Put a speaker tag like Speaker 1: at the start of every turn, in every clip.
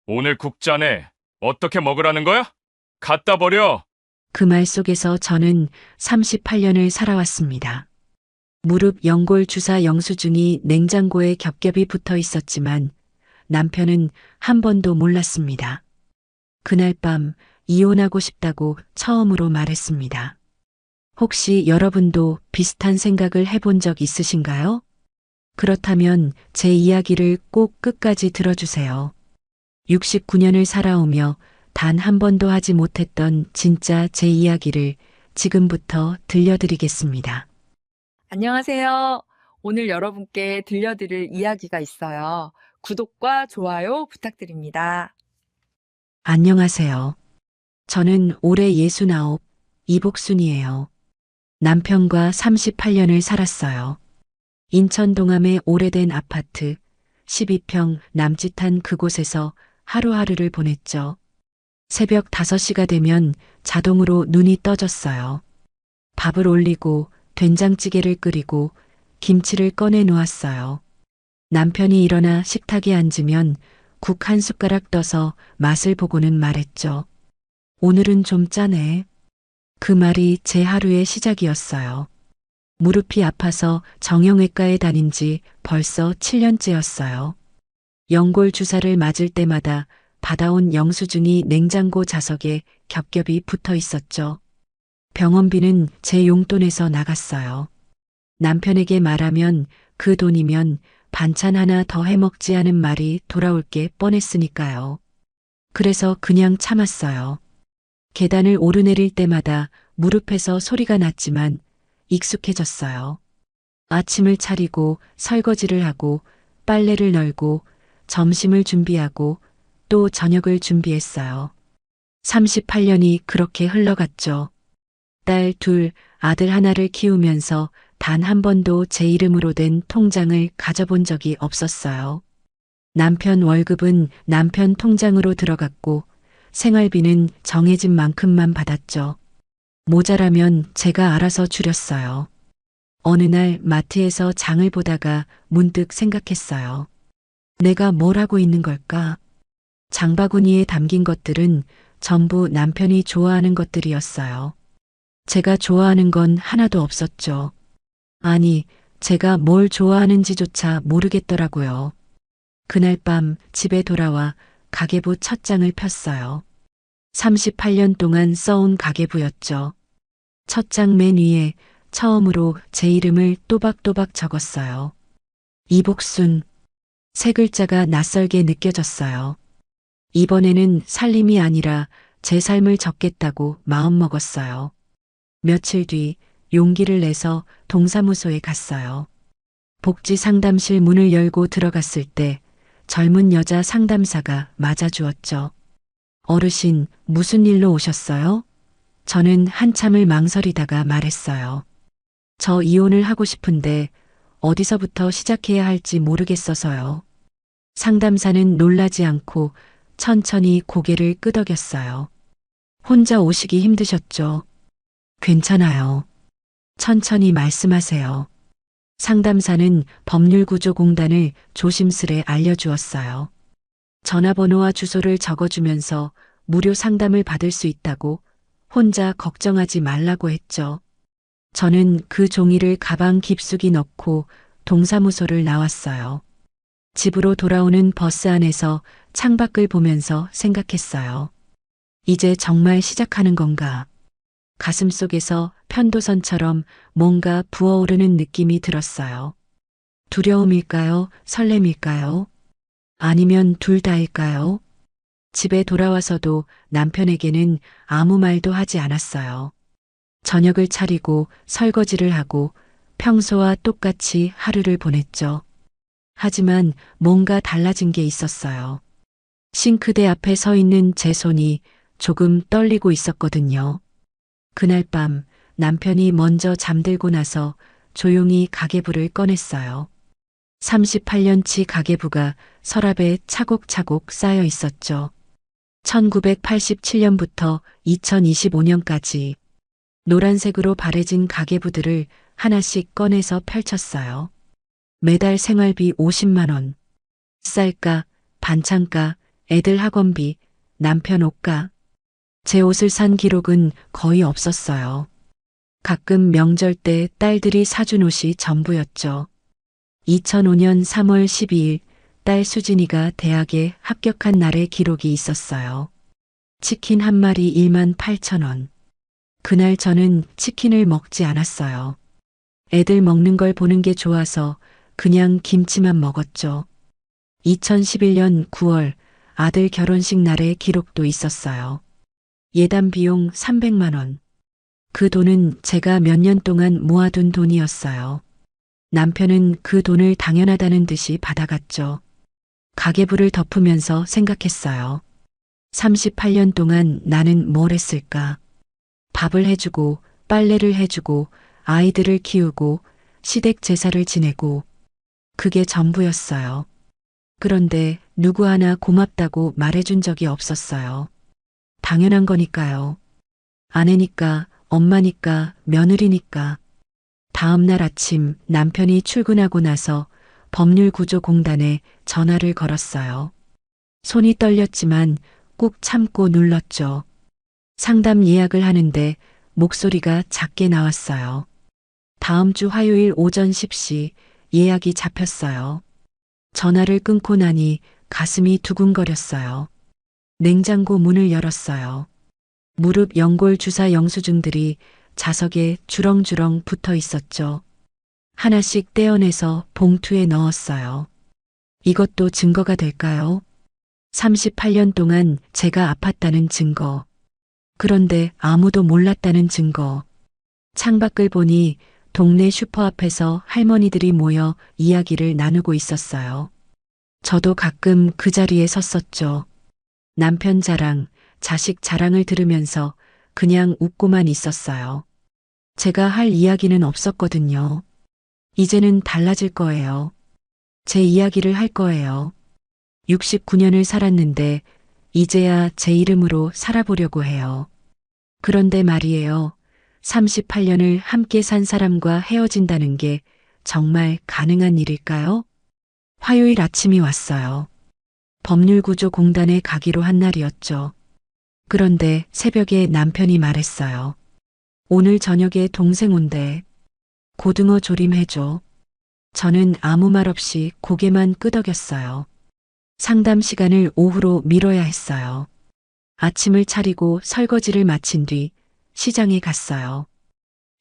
Speaker 1: 오늘 국자네. 어떻게 먹으라는 거야? 갖다 버려.
Speaker 2: 그 말 속에서 저는 38년을 살아왔습니다. 무릎 연골 주사 영수증이 냉장고에 겹겹이 붙어 있었지만 남편은 한 번도 몰랐습니다. 그날 밤 이혼하고 싶다고 처음으로 말했습니다. 혹시 여러분도 비슷한 생각을 해본 적 있으신가요? 그렇다면 제 이야기를 꼭 끝까지 들어주세요. 69년을 살아오며 단 한 번도 하지 못했던 진짜 제 이야기를 지금부터 들려드리겠습니다.
Speaker 3: 안녕하세요. 오늘 여러분께 들려드릴 이야기가 있어요. 구독과 좋아요 부탁드립니다.
Speaker 2: 안녕하세요. 저는 올해 69, 이복순이에요. 남편과 38년을 살았어요. 인천 동암의 오래된 아파트 12평 남짓한 그곳에서 하루하루를 보냈죠. 새벽 5시가 되면 자동으로 눈이 떠졌어요. 밥을 올리고 된장찌개를 끓이고 김치를 꺼내 놓았어요. 남편이 일어나 식탁에 앉으면 국 한 숟가락 떠서 맛을 보고는 말했죠. 오늘은 좀 짜네. 그 말이 제 하루의 시작이었어요. 무릎이 아파서 정형외과에 다닌 지 벌써 7년째였어요. 연골 주사를 맞을 때마다 받아온 영수증이 냉장고 자석에 겹겹이 붙어 있었죠. 병원비는 제 용돈에서 나갔어요. 남편에게 말하면 그 돈이면 반찬 하나 더 해먹지 않은 말이 돌아올 게 뻔했으니까요. 그래서 그냥 참았어요. 계단을 오르내릴 때마다 무릎에서 소리가 났지만 익숙해졌어요. 아침을 차리고 설거지를 하고 빨래를 널고 점심을 준비하고 또 저녁을 준비했어요. 38년이 그렇게 흘러갔죠. 딸 둘, 아들 하나를 키우면서 단 한 번도 제 이름으로 된 통장을 가져본 적이 없었어요. 남편 월급은 남편 통장으로 들어갔고 생활비는 정해진 만큼만 받았죠. 모자라면 제가 알아서 줄였어요. 어느 날 마트에서 장을 보다가 문득 생각했어요. 내가 뭘 하고 있는 걸까? 장바구니에 담긴 것들은 전부 남편이 좋아하는 것들이었어요. 제가 좋아하는 건 하나도 없었죠. 아니, 제가 뭘 좋아하는지조차 모르겠더라고요. 그날 밤 집에 돌아와 가계부 첫 장을 폈어요. 38년 동안 써온 가계부였죠. 첫 장 맨 위에 처음으로 제 이름을 또박또박 적었어요. 이복순. 세 글자가 낯설게 느껴졌어요. 이번에는 살림이 아니라 제 삶을 적겠다고 마음먹었어요. 며칠 뒤 용기를 내서 동사무소에 갔어요. 복지 상담실 문을 열고 들어갔을 때 젊은 여자 상담사가 맞아주었죠. 어르신, 무슨 일로 오셨어요? 저는 한참을 망설이다가 말했어요. 저 이혼을 하고 싶은데 어디서부터 시작해야 할지 모르겠어서요. 상담사는 놀라지 않고 천천히 고개를 끄덕였어요. 혼자 오시기 힘드셨죠? 괜찮아요. 천천히 말씀하세요. 상담사는 법률구조공단을 조심스레 알려주었어요. 전화번호와 주소를 적어주면서 무료 상담을 받을 수 있다고 혼자 걱정하지 말라고 했죠. 저는 그 종이를 가방 깊숙이 넣고 동사무소를 나왔어요. 집으로 돌아오는 버스 안에서 창밖을 보면서 생각했어요. 이제 정말 시작하는 건가? 가슴 속에서 편도선처럼 뭔가 부어오르는 느낌이 들었어요. 두려움일까요? 설렘일까요? 아니면 둘 다일까요? 집에 돌아와서도 남편에게는 아무 말도 하지 않았어요. 저녁을 차리고 설거지를 하고 평소와 똑같이 하루를 보냈죠. 하지만 뭔가 달라진 게 있었어요. 싱크대 앞에 서 있는 제 손이 조금 떨리고 있었거든요. 그날 밤 남편이 먼저 잠들고 나서 조용히 가계부를 꺼냈어요. 38년치 가계부가 서랍에 차곡차곡 쌓여 있었죠. 1987년부터 2025년까지 노란색으로 바래진 가계부들을 하나씩 꺼내서 펼쳤어요. 매달 생활비 50만 원, 쌀값, 반찬값, 애들 학원비, 남편 옷가. 제 옷을 산 기록은 거의 없었어요. 가끔 명절 때 딸들이 사준 옷이 전부였죠. 2005년 3월 12일 딸 수진이가 대학에 합격한 날의 기록이 있었어요. 치킨 한 마리 18,000원. 그날 저는 치킨을 먹지 않았어요. 애들 먹는 걸 보는 게 좋아서 그냥 김치만 먹었죠. 2011년 9월 아들 결혼식 날의 기록도 있었어요. 예단 비용 300만 원. 그 돈은 제가 몇 년 동안 모아둔 돈이었어요. 남편은 그 돈을 당연하다는 듯이 받아갔죠. 가계부를 덮으면서 생각했어요. 38년 동안 나는 뭘 했을까? 밥을 해주고, 빨래를 해주고, 아이들을 키우고, 시댁 제사를 지내고, 그게 전부였어요. 그런데 누구 하나 고맙다고 말해준 적이 없었어요. 당연한 거니까요. 아내니까, 엄마니까, 며느리니까. 다음 날 아침 남편이 출근하고 나서 법률구조공단에 전화를 걸었어요. 손이 떨렸지만 꾹 참고 눌렀죠. 상담 예약을 하는데 목소리가 작게 나왔어요. 다음 주 화요일 오전 10시 예약이 잡혔어요. 전화를 끊고 나니 가슴이 두근거렸어요. 냉장고 문을 열었어요. 무릎 연골 주사 영수증들이 자석에 주렁주렁 붙어 있었죠. 하나씩 떼어내서 봉투에 넣었어요. 이것도 증거가 될까요? 38년 동안 제가 아팠다는 증거. 그런데 아무도 몰랐다는 증거. 창밖을 보니 동네 슈퍼 앞에서 할머니들이 모여 이야기를 나누고 있었어요. 저도 가끔 그 자리에 섰었죠. 남편 자랑, 자식 자랑을 들으면서 그냥 웃고만 있었어요. 제가 할 이야기는 없었거든요. 이제는 달라질 거예요. 제 이야기를 할 거예요. 69년을 살았는데 이제야 제 이름으로 살아보려고 해요. 그런데 말이에요. 38년을 함께 산 사람과 헤어진다는 게 정말 가능한 일일까요? 화요일 아침이 왔어요. 법률구조공단에 가기로 한 날이었죠. 그런데 새벽에 남편이 말했어요. 오늘 저녁에 동생 온대. 고등어 조림 해줘. 저는 아무 말 없이 고개만 끄덕였어요. 상담 시간을 오후로 미뤄야 했어요. 아침을 차리고 설거지를 마친 뒤 시장에 갔어요.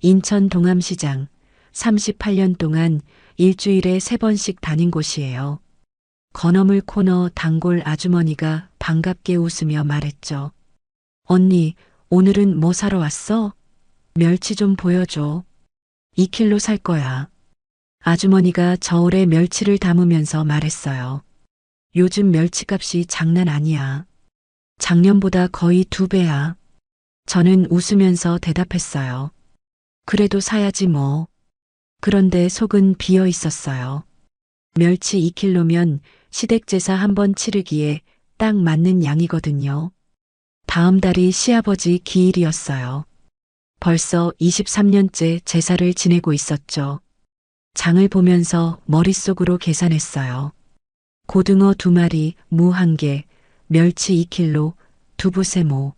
Speaker 2: 인천 동암시장 38년 동안 일주일에 3번씩 다닌 곳이에요. 건어물 코너 단골 아주머니가 반갑게 웃으며 말했죠. 언니, 오늘은 뭐 사러 왔어? 멸치 좀 보여줘. 2kg 살 거야. 아주머니가 저울에 멸치를 담으면서 말했어요. 요즘 멸치값이 장난 아니야. 작년보다 거의 2배야. 저는 웃으면서 대답했어요. 그래도 사야지 뭐. 그런데 속은 비어 있었어요. 멸치 2kg면 시댁 제사 한 번 치르기에 딱 맞는 양이거든요. 다음 달이 시아버지 기일이었어요. 벌써 23년째 제사를 지내고 있었죠. 장을 보면서 머릿속으로 계산했어요. 고등어 2마리, 무 1개, 멸치 2kg, 두부 세모.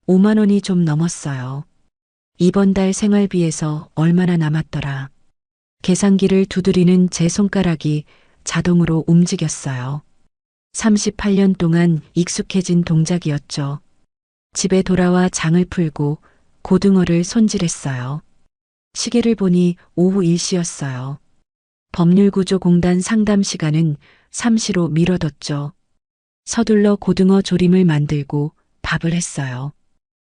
Speaker 2: 5만 원이 좀 넘었어요. 이번 달 생활비에서 얼마나 남았더라. 계산기를 두드리는 제 손가락이 자동으로 움직였어요. 38년 동안 익숙해진 동작이었죠. 집에 돌아와 장을 풀고 고등어를 손질했어요. 시계를 보니 오후 1시였어요. 법률구조공단 상담 시간은 3시로 미뤄뒀죠. 서둘러 고등어 조림을 만들고 밥을 했어요.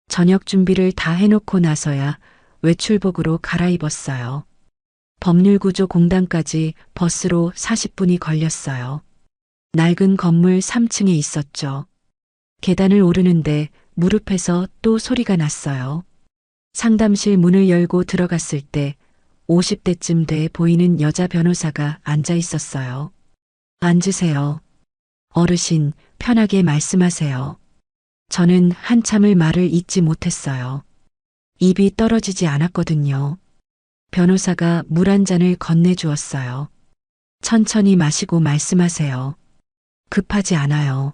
Speaker 2: 저녁 준비를 다 해놓고 나서야 외출복으로 갈아입었어요. 법률구조공단까지 버스로 40분이 걸렸어요. 낡은 건물 3층에 있었죠. 계단을 오르는데 무릎에서 또 소리가 났어요. 상담실 문을 열고 들어갔을 때 50대쯤 돼 보이는 여자 변호사가 앉아 있었어요. 앉으세요. 어르신, 편하게 말씀하세요. 저는 한참을 말을 잇지 못했어요. 입이 떨어지지 않았거든요. 변호사가 물 한 잔을 건네주었어요. 천천히 마시고 말씀하세요. 급하지 않아요.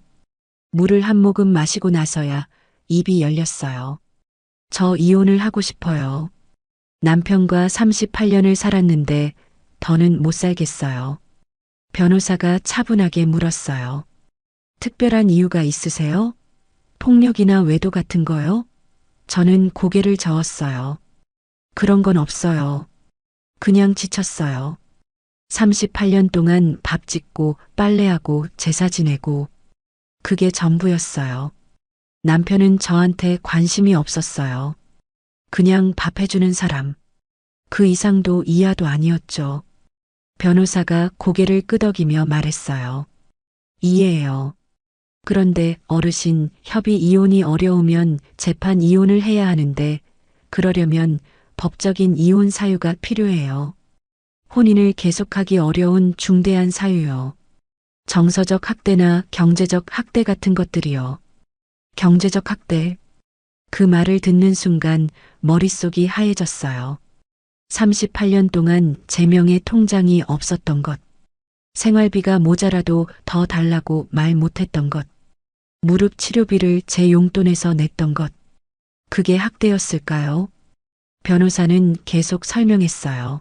Speaker 2: 물을 한 모금 마시고 나서야 입이 열렸어요. 저 이혼을 하고 싶어요. 남편과 38년을 살았는데 더는 못 살겠어요. 변호사가 차분하게 물었어요. 특별한 이유가 있으세요? 폭력이나 외도 같은 거요? 저는 고개를 저었어요. 그런 건 없어요. 그냥 지쳤어요. 38년 동안 밥 짓고 빨래하고 제사 지내고 그게 전부였어요. 남편은 저한테 관심이 없었어요. 그냥 밥 해주는 사람. 그 이상도 이하도 아니었죠. 변호사가 고개를 끄덕이며 말했어요. 이해해요. 그런데 어르신, 협의 이혼이 어려우면 재판 이혼을 해야 하는데 그러려면 법적인 이혼 사유가 필요해요. 혼인을 계속하기 어려운 중대한 사유요. 정서적 학대나 경제적 학대 같은 것들이요. 경제적 학대. 그 말을 듣는 순간 머릿속이 하얘졌어요. 38년 동안 제 명의 통장이 없었던 것. 생활비가 모자라도 더 달라고 말 못했던 것. 무릎 치료비를 제 용돈에서 냈던 것. 그게 학대였을까요? 변호사는 계속 설명했어요.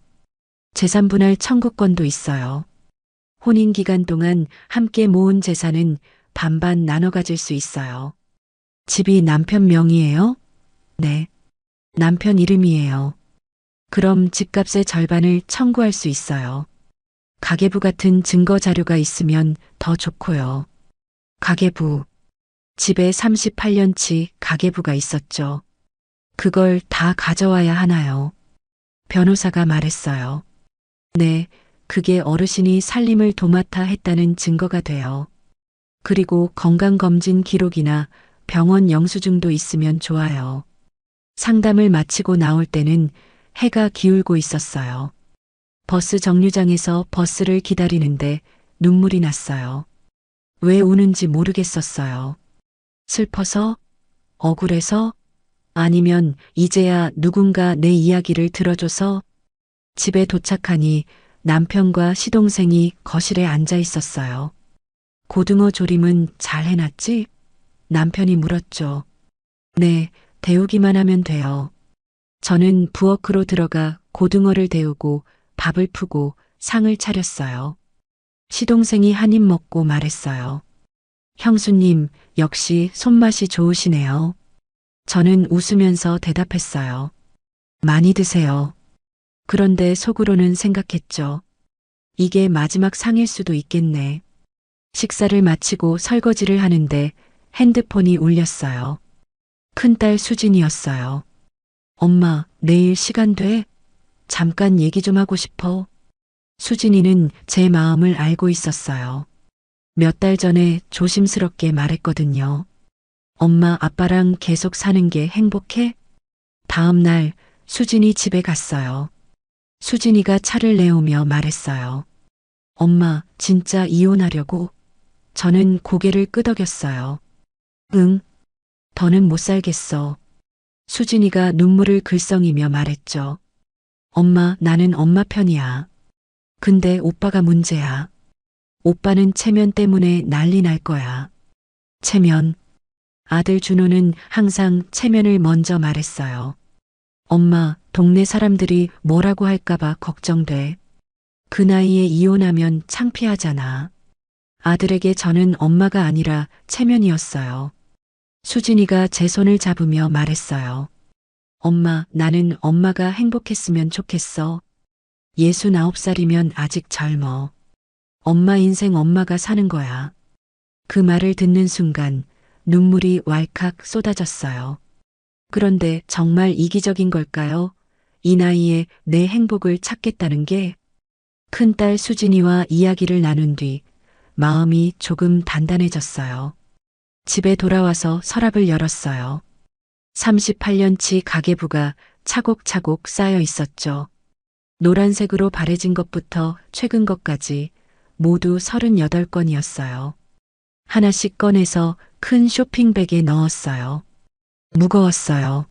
Speaker 2: 재산분할 청구권도 있어요. 혼인 기간 동안 함께 모은 재산은 반반 나눠 가질 수 있어요. 집이 남편 명의예요? 네. 남편 이름이에요. 그럼 집값의 절반을 청구할 수 있어요. 가계부 같은 증거 자료가 있으면 더 좋고요. 가계부. 집에 38년치 가계부가 있었죠. 그걸 다 가져와야 하나요? 변호사가 말했어요. 네, 그게 어르신이 살림을 도맡아 했다는 증거가 돼요. 그리고 건강검진 기록이나 병원 영수증도 있으면 좋아요. 상담을 마치고 나올 때는 해가 기울고 있었어요. 버스 정류장에서 버스를 기다리는데 눈물이 났어요. 왜 우는지 모르겠었어요. 슬퍼서? 억울해서? 아니면 이제야 누군가 내 이야기를 들어줘서? 집에 도착하니 남편과 시동생이 거실에 앉아 있었어요. 고등어 조림은 잘 해놨지? 남편이 물었죠. 네, 데우기만 하면 돼요. 저는 부엌으로 들어가 고등어를 데우고 밥을 푸고 상을 차렸어요. 시동생이 한 입 먹고 말했어요. 형수님, 역시 손맛이 좋으시네요. 저는 웃으면서 대답했어요. 많이 드세요. 그런데 속으로는 생각했죠. 이게 마지막 상일 수도 있겠네. 식사를 마치고 설거지를 하는데 핸드폰이 울렸어요. 큰딸 수진이었어요. 엄마, 내일 시간 돼? 잠깐 얘기 좀 하고 싶어. 수진이는 제 마음을 알고 있었어요. 몇 달 전에 조심스럽게 말했거든요. 엄마, 아빠랑 계속 사는 게 행복해? 다음 날 수진이 집에 갔어요. 수진이가 차를 내오며 말했어요. 엄마, 진짜 이혼하려고? 저는 고개를 끄덕였어요. 응, 더는 못 살겠어. 수진이가 눈물을 글썽이며 말했죠. 엄마, 나는 엄마 편이야. 근데 오빠가 문제야. 오빠는 체면 때문에 난리 날 거야. 체면. 아들 준호는 항상 체면을 먼저 말했어요. 엄마, 동네 사람들이 뭐라고 할까봐 걱정돼. 그 나이에 이혼하면 창피하잖아. 아들에게 저는 엄마가 아니라 체면이었어요. 수진이가 제 손을 잡으며 말했어요. 엄마, 나는 엄마가 행복했으면 좋겠어. 69살이면 아직 젊어. 엄마 인생 엄마가 사는 거야. 그 말을 듣는 순간 눈물이 왈칵 쏟아졌어요. 그런데 정말 이기적인 걸까요? 이 나이에 내 행복을 찾겠다는 게? 큰딸 수진이와 이야기를 나눈 뒤 마음이 조금 단단해졌어요. 집에 돌아와서 서랍을 열었어요. 38년치 가계부가 차곡차곡 쌓여 있었죠. 노란색으로 바래진 것부터 최근 것까지 모두 38건이었어요. 하나씩 꺼내서 큰 쇼핑백에 넣었어요. 무거웠어요.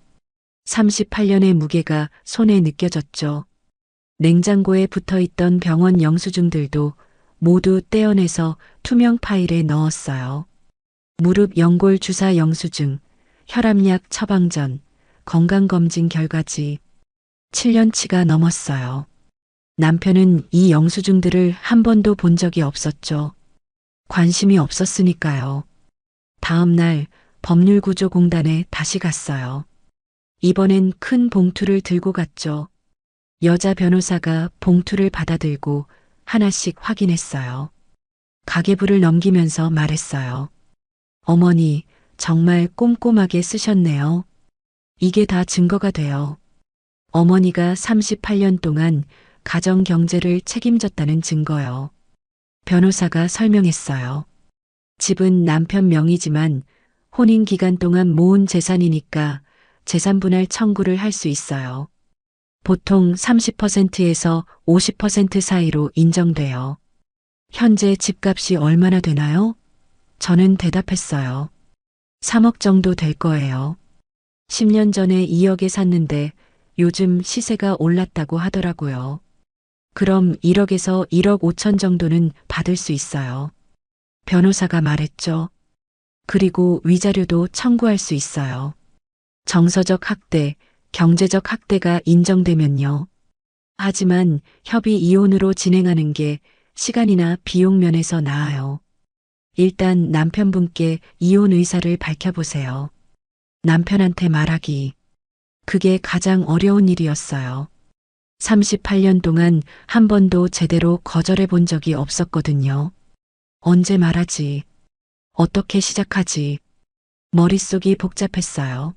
Speaker 2: 38년의 무게가 손에 느껴졌죠. 냉장고에 붙어있던 병원 영수증들도 모두 떼어내서 투명 파일에 넣었어요. 무릎 연골 주사 영수증, 혈압약 처방전, 건강검진 결과지. 7년치가 넘었어요. 남편은 이 영수증들을 한 번도 본 적이 없었죠. 관심이 없었으니까요. 다음 날 법률구조공단에 다시 갔어요. 이번엔 큰 봉투를 들고 갔죠. 여자 변호사가 봉투를 받아들고 하나씩 확인했어요. 가계부를 넘기면서 말했어요. 어머니, 정말 꼼꼼하게 쓰셨네요. 이게 다 증거가 돼요. 어머니가 38년 동안 가정 경제를 책임졌다는 증거요. 변호사가 설명했어요. 집은 남편 명의지만 혼인 기간 동안 모은 재산이니까 재산분할 청구를 할 수 있어요. 보통 30%에서 50% 사이로 인정돼요. 현재 집값이 얼마나 되나요? 저는 대답했어요. 3억 정도 될 거예요. 10년 전에 2억에 샀는데 요즘 시세가 올랐다고 하더라고요. 그럼 1억에서 1억 5천 정도는 받을 수 있어요. 변호사가 말했죠. 그리고 위자료도 청구할 수 있어요. 정서적 학대, 경제적 학대가 인정되면요. 하지만 협의 이혼으로 진행하는 게 시간이나 비용 면에서 나아요. 일단 남편분께 이혼 의사를 밝혀보세요. 남편한테 말하기. 그게 가장 어려운 일이었어요. 38년 동안 한 번도 제대로 거절해 본 적이 없었거든요. 언제 말하지? 어떻게 시작하지? 머릿속이 복잡했어요.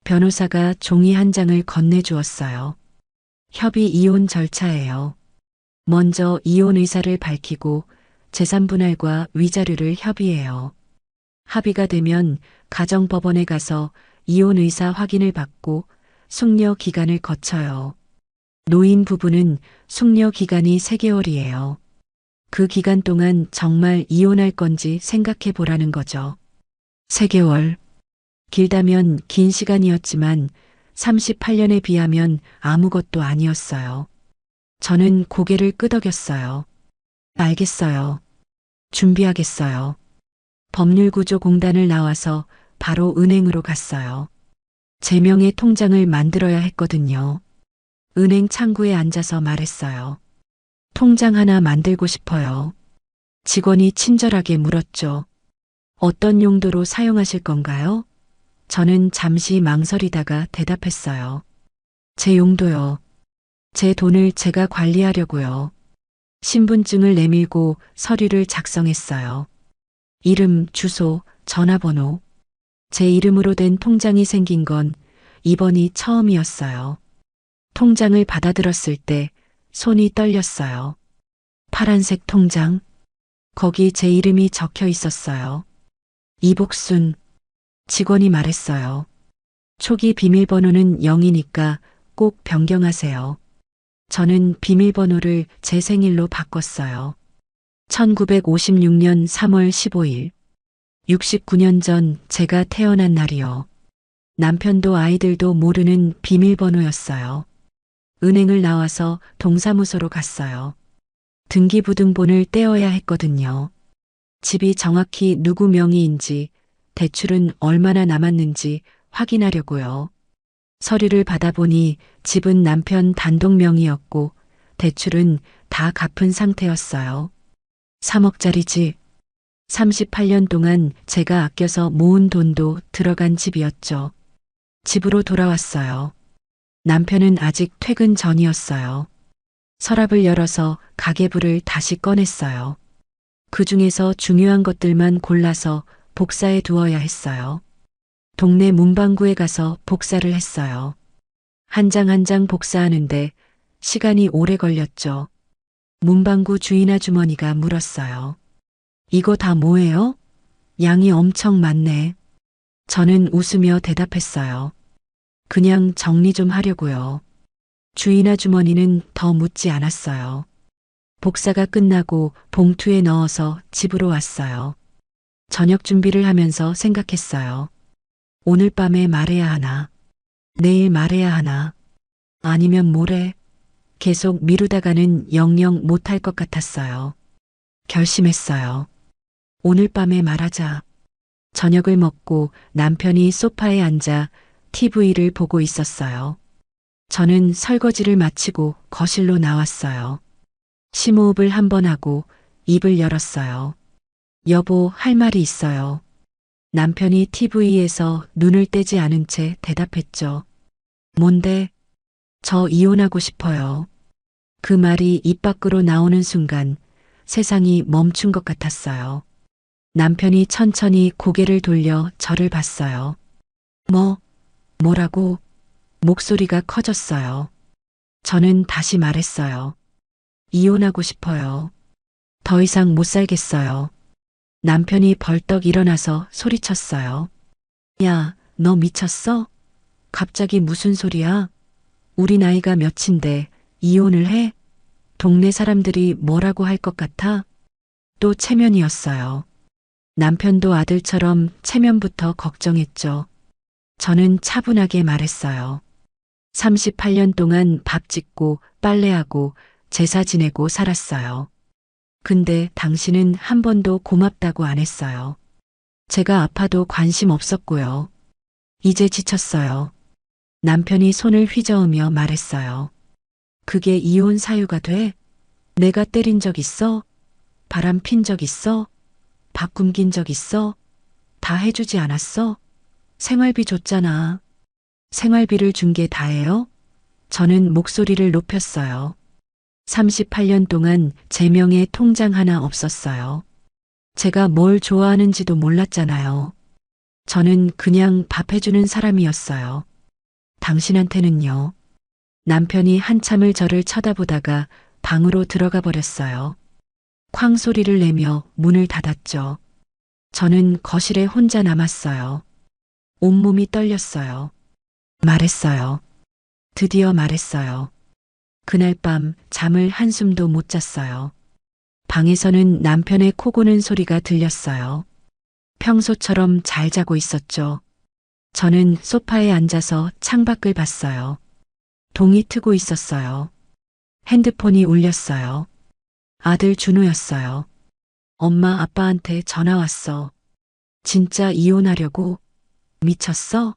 Speaker 2: 변호사가 종이 한 장을 건네주었어요. 협의 이혼 절차예요. 먼저 이혼 의사를 밝히고 재산분할과 위자료를 협의해요. 합의가 되면 가정법원에 가서 이혼 의사 확인을 받고 숙려 기간을 거쳐요. 노인 부부는 숙려 기간이 3개월이에요. 그 기간 동안 정말 이혼할 건지 생각해 보라는 거죠. 3개월. 길다면 긴 시간이었지만 38년에 비하면 아무것도 아니었어요. 저는 고개를 끄덕였어요. 알겠어요. 준비하겠어요. 법률구조공단을 나와서 바로 은행으로 갔어요. 제 명의 통장을 만들어야 했거든요. 은행 창구에 앉아서 말했어요. 통장 하나 만들고 싶어요. 직원이 친절하게 물었죠. 어떤 용도로 사용하실 건가요? 저는 잠시 망설이다가 대답했어요. 제 용도요. 제 돈을 제가 관리하려고요. 신분증을 내밀고 서류를 작성했어요. 이름, 주소, 전화번호. 제 이름으로 된 통장이 생긴 건 이번이 처음이었어요. 통장을 받아들었을 때 손이 떨렸어요. 파란색 통장. 거기 제 이름이 적혀 있었어요. 이복순. 직원이 말했어요. 초기 비밀번호는 0이니까 꼭 변경하세요. 저는 비밀번호를 제 생일로 바꿨어요. 1956년 3월 15일. 69년 전 제가 태어난 날이요. 남편도 아이들도 모르는 비밀번호였어요. 은행을 나와서 동사무소로 갔어요. 등기부등본을 떼어야 했거든요. 집이 정확히 누구 명의인지, 대출은 얼마나 남았는지 확인하려고요. 서류를 받아보니 집은 남편 단독 명의였고 대출은 다 갚은 상태였어요. 3억짜리 집. 38년 동안 제가 아껴서 모은 돈도 들어간 집이었죠. 집으로 돌아왔어요. 남편은 아직 퇴근 전이었어요. 서랍을 열어서 가계부를 다시 꺼냈어요. 그 중에서 중요한 것들만 골라서 복사해 두어야 했어요. 동네 문방구에 가서 복사를 했어요. 한 장 한 장 복사하는데 시간이 오래 걸렸죠. 문방구 주인 아주머니가 물었어요. 이거 다 뭐예요? 양이 엄청 많네. 저는 웃으며 대답했어요. 그냥 정리 좀 하려고요. 주인 아주머니는 더 묻지 않았어요. 복사가 끝나고 봉투에 넣어서 집으로 왔어요. 저녁 준비를 하면서 생각했어요. 오늘 밤에 말해야 하나? 내일 말해야 하나? 아니면 모레? 계속 미루다가는 영영 못할 것 같았어요. 결심했어요. 오늘 밤에 말하자. 저녁을 먹고 남편이 소파에 앉아 TV를 보고 있었어요. 저는 설거지를 마치고 거실로 나왔어요. 심호흡을 한 번 하고 입을 열었어요. 여보, 할 말이 있어요. 남편이 TV에서 눈을 떼지 않은 채 대답했죠. 뭔데? 저 이혼하고 싶어요. 그 말이 입 밖으로 나오는 순간 세상이 멈춘 것 같았어요. 남편이 천천히 고개를 돌려 저를 봤어요. 뭐라고? 목소리가 커졌어요. 저는 다시 말했어요. 이혼하고 싶어요. 더 이상 못 살겠어요. 남편이 벌떡 일어나서 소리쳤어요. 야, 너 미쳤어? 갑자기 무슨 소리야? 우리 나이가 몇인데 이혼을 해? 동네 사람들이 뭐라고 할 것 같아? 또 체면이었어요. 남편도 아들처럼 체면부터 걱정했죠. 저는 차분하게 말했어요. 38년 동안 밥 짓고 빨래하고 제사 지내고 살았어요. 근데 당신은 한 번도 고맙다고 안 했어요. 제가 아파도 관심 없었고요. 이제 지쳤어요. 남편이 손을 휘저으며 말했어요. 그게 이혼 사유가 돼? 내가 때린 적 있어? 바람 핀 적 있어? 밥 굶긴 적 있어? 다 해주지 않았어? 생활비 줬잖아. 생활비를 준 게 다예요? 저는 목소리를 높였어요. 38년 동안 제 명에 통장 하나 없었어요. 제가 뭘 좋아하는지도 몰랐잖아요. 저는 그냥 밥 해주는 사람이었어요. 당신한테는요. 남편이 한참을 저를 쳐다보다가 방으로 들어가 버렸어요. 쾅 소리를 내며 문을 닫았죠. 저는 거실에 혼자 남았어요. 온몸이 떨렸어요. 말했어요. 드디어 말했어요. 그날 밤 잠을 한숨도 못 잤어요. 방에서는 남편의 코 고는 소리가 들렸어요. 평소처럼 잘 자고 있었죠. 저는 소파에 앉아서 창밖을 봤어요. 동이 트고 있었어요. 핸드폰이 울렸어요. 아들 준호였어요. 엄마, 아빠한테 전화 왔어. 진짜 이혼하려고? 미쳤어?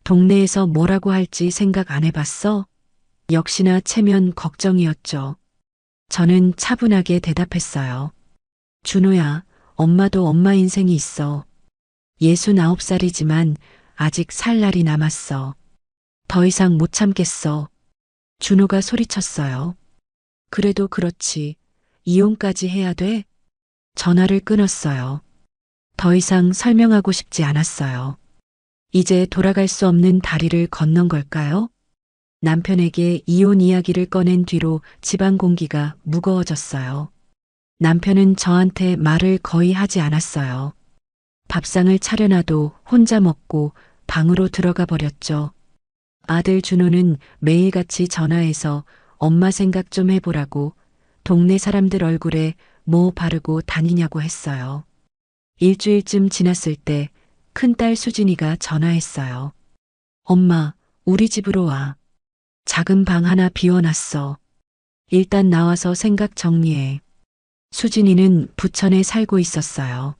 Speaker 2: 동네에서 뭐라고 할지 생각 안 해봤어? 역시나 체면 걱정이었죠. 저는 차분하게 대답했어요. 준호야, 엄마도 엄마 인생이 있어. 69살이지만 아직 살 날이 남았어. 더 이상 못 참겠어. 준호가 소리쳤어요. 그래도 그렇지. 이혼까지 해야 돼? 전화를 끊었어요. 더 이상 설명하고 싶지 않았어요. 이제 돌아갈 수 없는 다리를 건넌 걸까요? 남편에게 이혼 이야기를 꺼낸 뒤로 집안 공기가 무거워졌어요. 남편은 저한테 말을 거의 하지 않았어요. 밥상을 차려놔도 혼자 먹고 방으로 들어가 버렸죠. 아들 준호는 매일같이 전화해서 엄마 생각 좀 해보라고 동네 사람들 얼굴에 뭐 바르고 다니냐고 했어요. 일주일쯤 지났을 때 큰딸 수진이가 전화했어요. 엄마, 우리 집으로 와. 작은 방 하나 비워놨어. 일단 나와서 생각 정리해. 수진이는 부천에 살고 있었어요.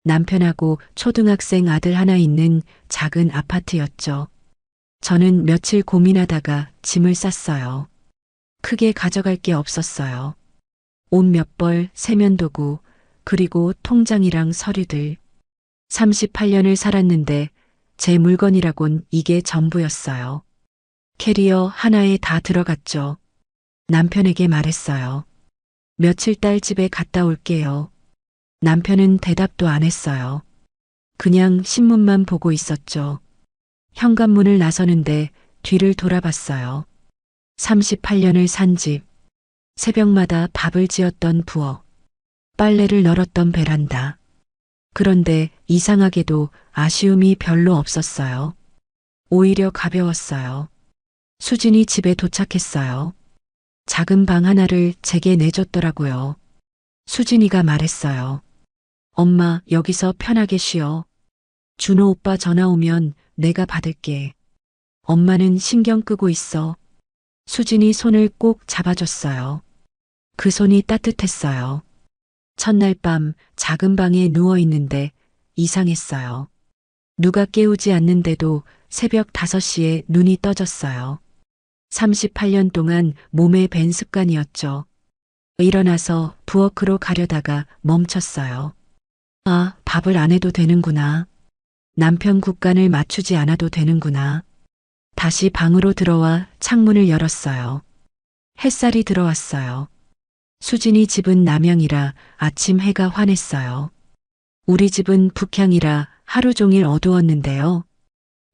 Speaker 2: 남편하고 초등학생 아들 하나 있는 작은 아파트였죠. 저는 며칠 고민하다가 짐을 쌌어요. 크게 가져갈 게 없었어요. 옷 몇 벌, 세면도구, 그리고 통장이랑 서류들. 38년을 살았는데 제 물건이라곤 이게 전부였어요. 캐리어 하나에 다 들어갔죠. 남편에게 말했어요. 며칠 딸 집에 갔다 올게요. 남편은 대답도 안 했어요. 그냥 신문만 보고 있었죠. 현관문을 나서는데 뒤를 돌아봤어요. 38년을 산 집, 새벽마다 밥을 지었던 부엌, 빨래를 널었던 베란다. 그런데 이상하게도 아쉬움이 별로 없었어요. 오히려 가벼웠어요. 수진이 집에 도착했어요. 작은 방 하나를 제게 내줬더라고요. 수진이가 말했어요. 엄마, 여기서 편하게 쉬어. 준호 오빠 전화 오면 내가 받을게. 엄마는 신경 끄고 있어. 수진이 손을 꼭 잡아줬어요. 그 손이 따뜻했어요. 첫날 밤 작은 방에 누워 있는데 이상했어요. 누가 깨우지 않는데도 새벽 5시에 눈이 떠졌어요. 38년 동안 몸에 밴 습관이었죠. 일어나서 부엌으로 가려다가 멈췄어요. 아, 밥을 안 해도 되는구나. 남편 국간을 맞추지 않아도 되는구나. 다시 방으로 들어와 창문을 열었어요. 햇살이 들어왔어요. 수진이 집은 남향이라 아침 해가 환했어요. 우리 집은 북향이라 하루 종일 어두웠는데요.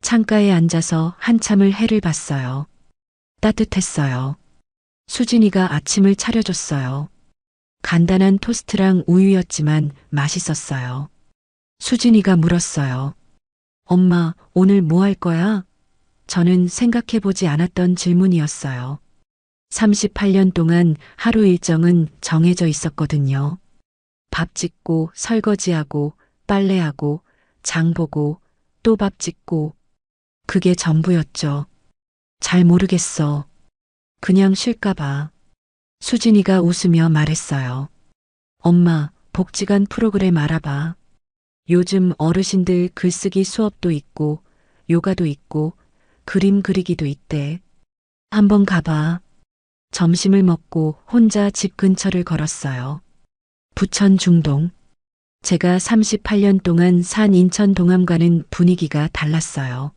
Speaker 2: 창가에 앉아서 한참을 해를 봤어요. 따뜻했어요. 수진이가 아침을 차려줬어요. 간단한 토스트랑 우유였지만 맛있었어요. 수진이가 물었어요. 엄마, 오늘 뭐 할 거야? 저는 생각해보지 않았던 질문이었어요. 38년 동안 하루 일정은 정해져 있었거든요. 밥 짓고 설거지하고 빨래하고 장 보고 또 밥 짓고 그게 전부였죠. 잘 모르겠어. 그냥 쉴까 봐. 수진이가 웃으며 말했어요. 엄마, 복지관 프로그램 알아봐. 요즘 어르신들 글쓰기 수업도 있고 요가도 있고 그림 그리기도 있대. 한번 가봐. 점심을 먹고 혼자 집 근처를 걸었어요. 부천 중동. 제가 38년 동안 산 인천 동암과는 분위기가 달랐어요.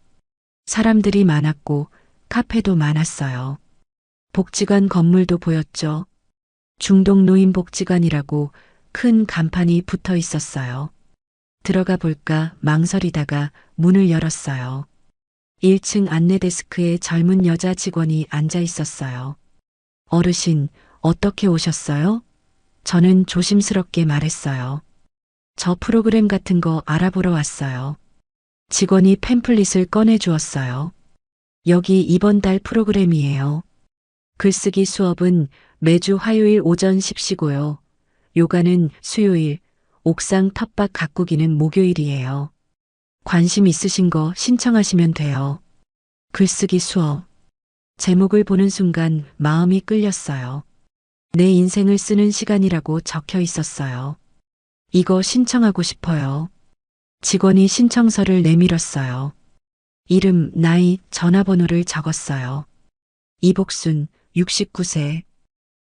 Speaker 2: 사람들이 많았고 카페도 많았어요. 복지관 건물도 보였죠. 중동 노인복지관이라고 큰 간판이 붙어 있었어요. 들어가 볼까 망설이다가 문을 열었어요. 1층 안내데스크에 젊은 여자 직원이 앉아 있었어요. 어르신, 어떻게 오셨어요? 저는 조심스럽게 말했어요. 저 프로그램 같은 거 알아보러 왔어요. 직원이 팸플릿을 꺼내 주었어요. 여기 이번 달 프로그램이에요. 글쓰기 수업은 매주 화요일 오전 10시고요. 요가는 수요일, 옥상 텃밭 가꾸기는 목요일이에요. 관심 있으신 거 신청하시면 돼요. 글쓰기 수업. 제목을 보는 순간 마음이 끌렸어요. 내 인생을 쓰는 시간이라고 적혀 있었어요. 이거 신청하고 싶어요. 직원이 신청서를 내밀었어요. 이름, 나이, 전화번호를 적었어요. 이복순, 69세.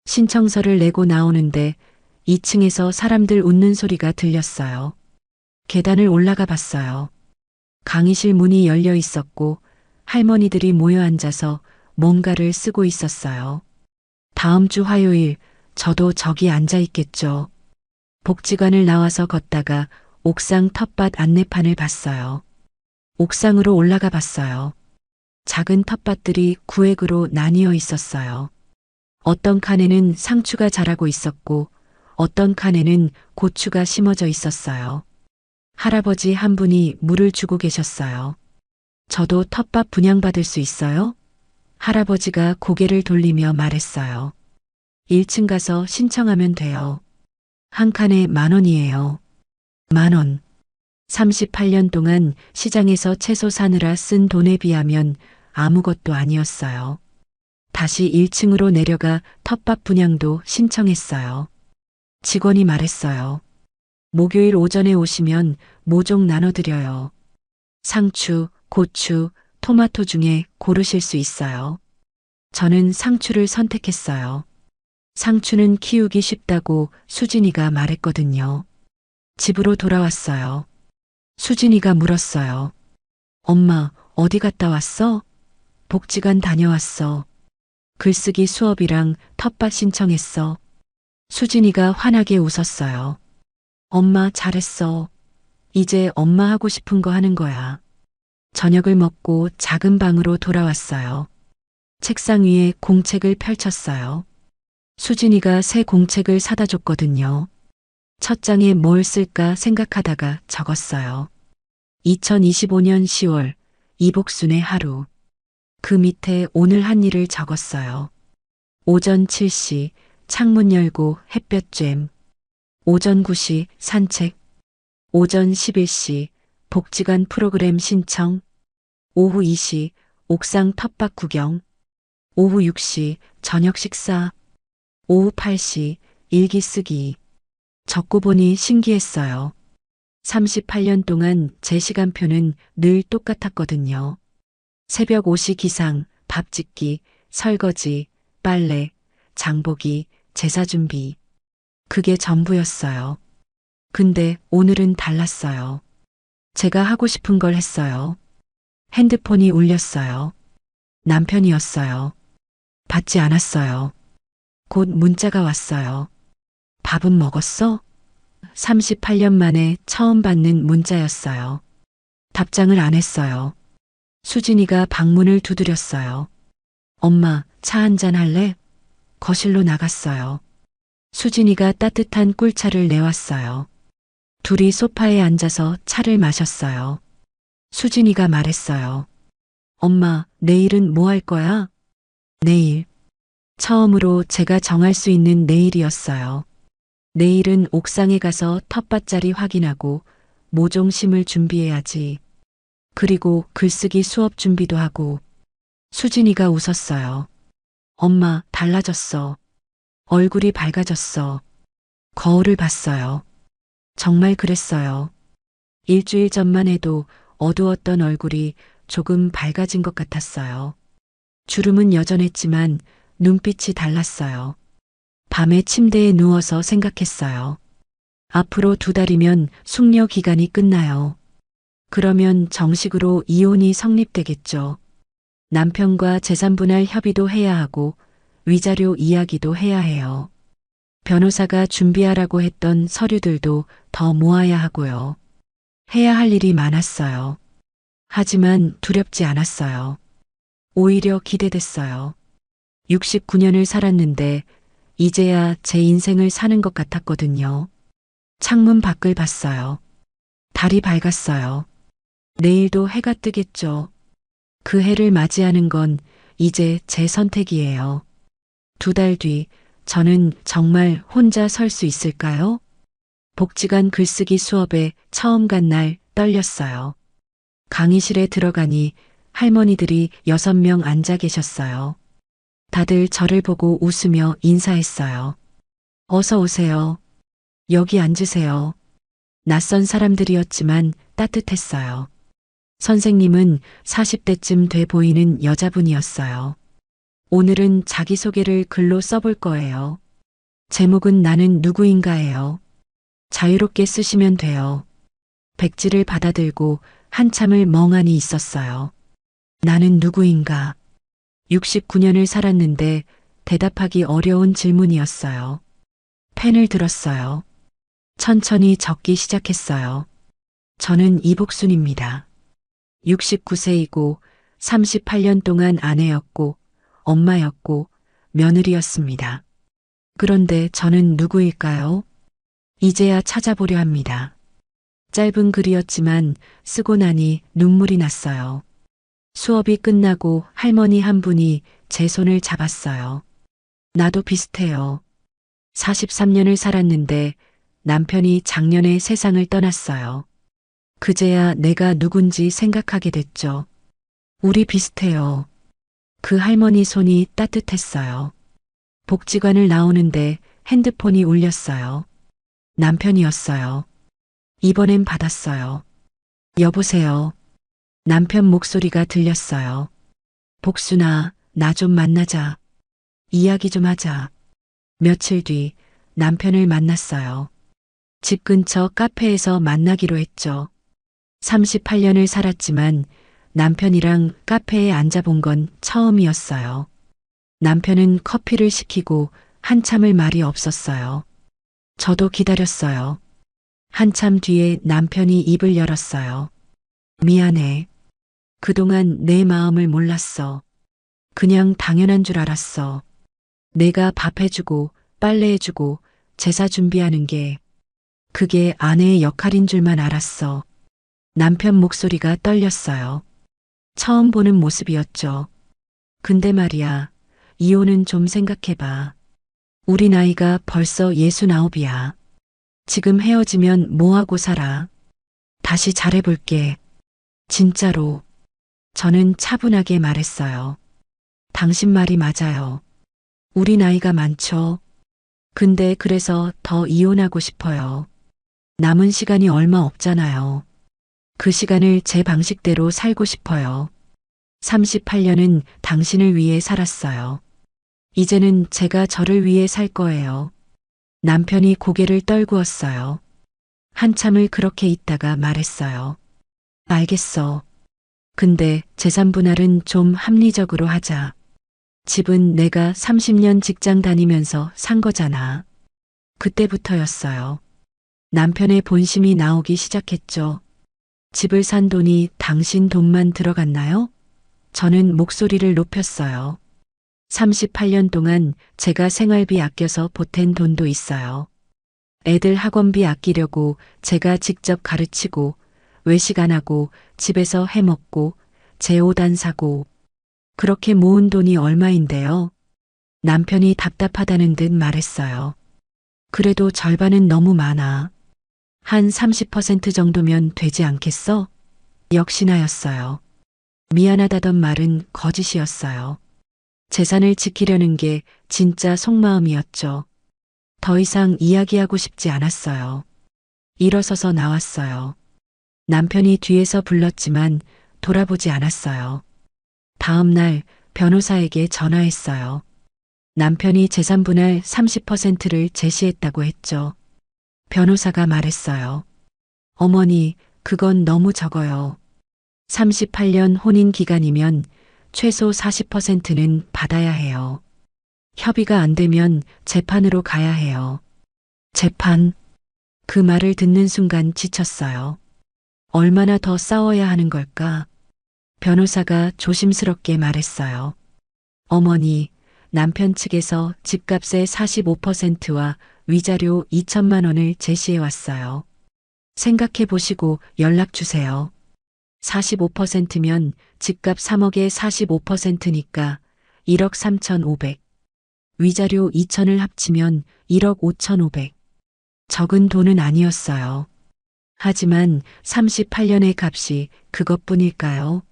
Speaker 2: 신청서를 내고 나오는데 2층에서 사람들 웃는 소리가 들렸어요. 계단을 올라가 봤어요. 강의실 문이 열려 있었고 할머니들이 모여 앉아서 뭔가를 쓰고 있었어요. 다음 주 화요일 저도 저기 앉아 있겠죠. 복지관을 나와서 걷다가 옥상 텃밭 안내판을 봤어요. 옥상으로 올라가 봤어요. 작은 텃밭들이 구획으로 나뉘어 있었어요. 어떤 칸에는 상추가 자라고 있었고 어떤 칸에는 고추가 심어져 있었어요. 할아버지 한 분이 물을 주고 계셨어요. 저도 텃밭 분양받을 수 있어요? 할아버지가 고개를 돌리며 말했어요. 1층 가서 신청하면 돼요. 한 칸에 10,000원이에요. 10,000원. 38년 동안 시장에서 채소 사느라 쓴 돈에 비하면 아무것도 아니었어요. 다시 1층으로 내려가 텃밭 분양도 신청했어요. 직원이 말했어요. 목요일 오전에 오시면 모종 나눠드려요. 상추, 고추, 토마토 중에 고르실 수 있어요. 저는 상추를 선택했어요. 상추는 키우기 쉽다고 수진이가 말했거든요. 집으로 돌아왔어요. 수진이가 물었어요. 엄마, 어디 갔다 왔어? 복지관 다녀왔어. 글쓰기 수업이랑 텃밭 신청했어. 수진이가 환하게 웃었어요. 엄마 잘했어. 이제 엄마 하고 싶은 거 하는 거야. 저녁을 먹고 작은 방으로 돌아왔어요. 책상 위에 공책을 펼쳤어요. 수진이가 새 공책을 사다 줬거든요. 첫 장에 뭘 쓸까 생각하다가 적었어요. 2025년 10월 이복순의 하루. 그 밑에 오늘 한 일을 적었어요. 오전 7시 창문 열고 햇볕 쬐m. 오전 9시 산책. 오전 11시 복지관 프로그램 신청. 오후 2시 옥상 텃밭 구경. 오후 6시 저녁 식사. 오후 8시 일기 쓰기. 적고 보니 신기했어요. 38년 동안 제 시간표는 늘 똑같았거든요. 새벽 5시 기상, 밥 짓기, 설거지, 빨래, 장보기, 제사 준비. 그게 전부였어요. 근데 오늘은 달랐어요. 제가 하고 싶은 걸 했어요. 핸드폰이 울렸어요. 남편이었어요. 받지 않았어요. 곧 문자가 왔어요. 밥은 먹었어? 38년 만에 처음 받는 문자였어요. 답장을 안 했어요. 수진이가 방문을 두드렸어요. 엄마, 차 한잔 할래? 거실로 나갔어요. 수진이가 따뜻한 꿀차를 내왔어요. 둘이 소파에 앉아서 차를 마셨어요. 수진이가 말했어요. 엄마, 내일은 뭐 할 거야? 내일. 처음으로 제가 정할 수 있는 내일이었어요. 내일은 옥상에 가서 텃밭자리 확인하고 모종 심을 준비해야지. 그리고 글쓰기 수업 준비도 하고. 수진이가 웃었어요. 엄마, 달라졌어. 얼굴이 밝아졌어. 거울을 봤어요. 정말 그랬어요. 일주일 전만 해도 어두웠던 얼굴이 조금 밝아진 것 같았어요. 주름은 여전했지만 눈빛이 달랐어요. 밤에 침대에 누워서 생각했어요. 앞으로 2달이면 숙려 기간이 끝나요. 그러면 정식으로 이혼이 성립되겠죠. 남편과 재산분할 협의도 해야 하고 위자료 이야기도 해야 해요. 변호사가 준비하라고 했던 서류들도 더 모아야 하고요. 해야 할 일이 많았어요. 하지만 두렵지 않았어요. 오히려 기대됐어요. 69년을 살았는데 이제야 제 인생을 사는 것 같았거든요. 창문 밖을 봤어요. 달이 밝았어요. 내일도 해가 뜨겠죠. 그 해를 맞이하는 건 이제 제 선택이에요. 2달 뒤 저는 정말 혼자 설 수 있을까요? 복지관 글쓰기 수업에 처음 간 날 떨렸어요. 강의실에 들어가니 할머니들이 6명 앉아 계셨어요. 다들 저를 보고 웃으며 인사했어요. 어서 오세요. 여기 앉으세요. 낯선 사람들이었지만 따뜻했어요. 선생님은 40대쯤 돼 보이는 여자분이었어요. 오늘은 자기소개를 글로 써볼 거예요. 제목은 나는 누구인가예요. 자유롭게 쓰시면 돼요. 백지를 받아들고 한참을 멍하니 있었어요. 나는 누구인가? 69년을 살았는데 대답하기 어려운 질문이었어요. 펜을 들었어요. 천천히 적기 시작했어요. 저는 이복순입니다. 69세이고 38년 동안 아내였고 엄마였고 며느리였습니다. 그런데 저는 누구일까요? 이제야 찾아보려 합니다. 짧은 글이었지만 쓰고 나니 눈물이 났어요. 수업이 끝나고 할머니 한 분이 제 손을 잡았어요. 나도 비슷해요. 43년을 살았는데 남편이 작년에 세상을 떠났어요. 그제야 내가 누군지 생각하게 됐죠. 우리 비슷해요. 그 할머니 손이 따뜻했어요. 복지관을 나오는데 핸드폰이 울렸어요. 남편이었어요. 이번엔 받았어요. 여보세요. 남편 목소리가 들렸어요. 복순아, 나 좀 만나자. 이야기 좀 하자. 며칠 뒤 남편을 만났어요. 집 근처 카페에서 만나기로 했죠. 38년을 살았지만 남편이랑 카페에 앉아본 건 처음이었어요. 남편은 커피를 시키고 한참을 말이 없었어요. 저도 기다렸어요. 한참 뒤에 남편이 입을 열었어요. 미안해. 그동안 내 마음을 몰랐어. 그냥 당연한 줄 알았어. 내가 밥 해주고 빨래 해주고 제사 준비하는 게 그게 아내의 역할인 줄만 알았어. 남편 목소리가 떨렸어요. 처음 보는 모습이었죠. 근데 말이야, 이혼은 좀 생각해봐. 우리 나이가 벌써 69이야. 지금 헤어지면 뭐하고 살아? 다시 잘해볼게. 진짜로. 저는 차분하게 말했어요. 당신 말이 맞아요. 우리 나이가 많죠. 근데 그래서 더 이혼하고 싶어요. 남은 시간이 얼마 없잖아요. 그 시간을 제 방식대로 살고 싶어요. 38년은 당신을 위해 살았어요. 이제는 제가 저를 위해 살 거예요. 남편이 고개를 떨구었어요. 한참을 그렇게 있다가 말했어요. 알겠어. 근데 재산 분할은 좀 합리적으로 하자. 집은 내가 30년 직장 다니면서 산 거잖아. 그때부터였어요. 남편의 본심이 나오기 시작했죠. 집을 산 돈이 당신 돈만 들어갔나요? 저는 목소리를 높였어요. 38년 동안 제가 생활비 아껴서 보탠 돈도 있어요. 애들 학원비 아끼려고 제가 직접 가르치고 외식 안 하고 집에서 해 먹고 제 옷 안 사고 그렇게 모은 돈이 얼마인데요. 남편이 답답하다는 듯 말했어요. 그래도 절반은 너무 많아. 한 30% 정도면 되지 않겠어? 역시나였어요. 미안하다던 말은 거짓이었어요. 재산을 지키려는 게 진짜 속마음이었죠. 더 이상 이야기하고 싶지 않았어요. 일어서서 나왔어요. 남편이 뒤에서 불렀지만 돌아보지 않았어요. 다음 날 변호사에게 전화했어요. 남편이 재산 분할 30%를 제시했다고 했죠. 변호사가 말했어요. 어머니, 그건 너무 적어요. 38년 혼인 기간이면 최소 40%는 받아야 해요. 협의가 안 되면 재판으로 가야 해요. 재판? 그 말을 듣는 순간 지쳤어요. 얼마나 더 싸워야 하는 걸까? 변호사가 조심스럽게 말했어요. 어머니, 남편 측에서 집값의 45%와 위자료 2천만 원을 제시해 왔어요. 생각해 보시고 연락 주세요. 45%면 집값 3억에 45%니까 1억 3,500. 위자료 2천을 합치면 1억 5,500. 적은 돈은 아니었어요. 하지만 38년의 값이 그것뿐일까요?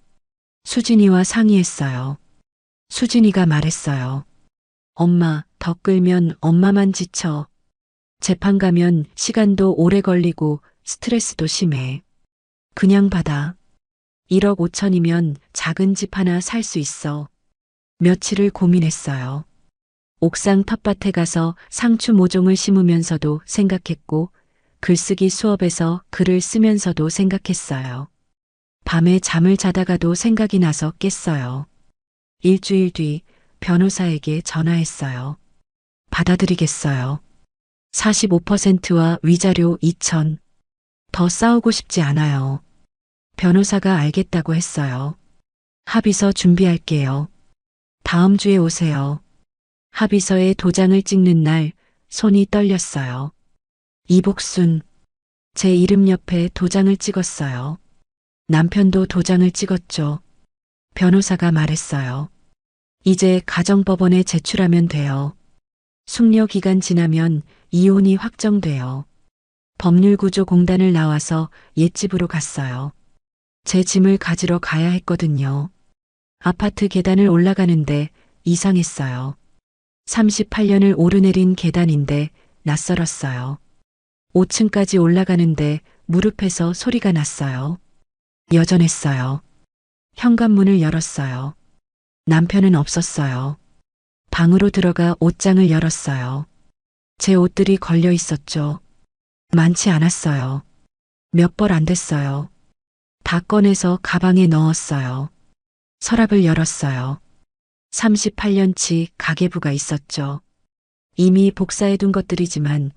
Speaker 2: 수진이와 상의했어요. 수진이가 말했어요. 엄마, 더 끌면 엄마만 지쳐. 재판 가면 시간도 오래 걸리고 스트레스도 심해. 그냥 받아. 1억 5천이면 작은 집 하나 살 수 있어. 며칠을 고민했어요. 옥상 텃밭에 가서 상추 모종을 심으면서도 생각했고 글쓰기 수업에서 글을 쓰면서도 생각했어요. 밤에 잠을 자다가도 생각이 나서 깼어요. 일주일 뒤 변호사에게 전화했어요. 받아들이겠어요. 45%와 위자료 2천. 더 싸우고 싶지 않아요. 변호사가 알겠다고 했어요. 합의서 준비할게요. 다음 주에 오세요. 합의서에 도장을 찍는 날 손이 떨렸어요. 이복순. 제 이름 옆에 도장을 찍었어요. 남편도 도장을 찍었죠. 변호사가 말했어요. 이제 가정법원에 제출하면 돼요. 숙려 기간 지나면 이혼이 확정돼요. 법률구조공단을 나와서 옛집으로 갔어요. 제 짐을 가지러 가야 했거든요. 아파트 계단을 올라가는데 이상했어요. 38년을 오르내린 계단인데 낯설었어요. 5층까지 올라가는데 무릎에서 소리가 났어요. 여전했어요. 현관문을 열었어요. 남편은 없었어요. 방으로 들어가 옷장을 열었어요. 제 옷들이 걸려 있었죠. 많지 않았어요. 몇 벌 안 됐어요. 다 꺼내서 가방에 넣었어요. 서랍을 열었어요. 38년치 가계부가 있었죠. 이미 복사해둔 것들이지만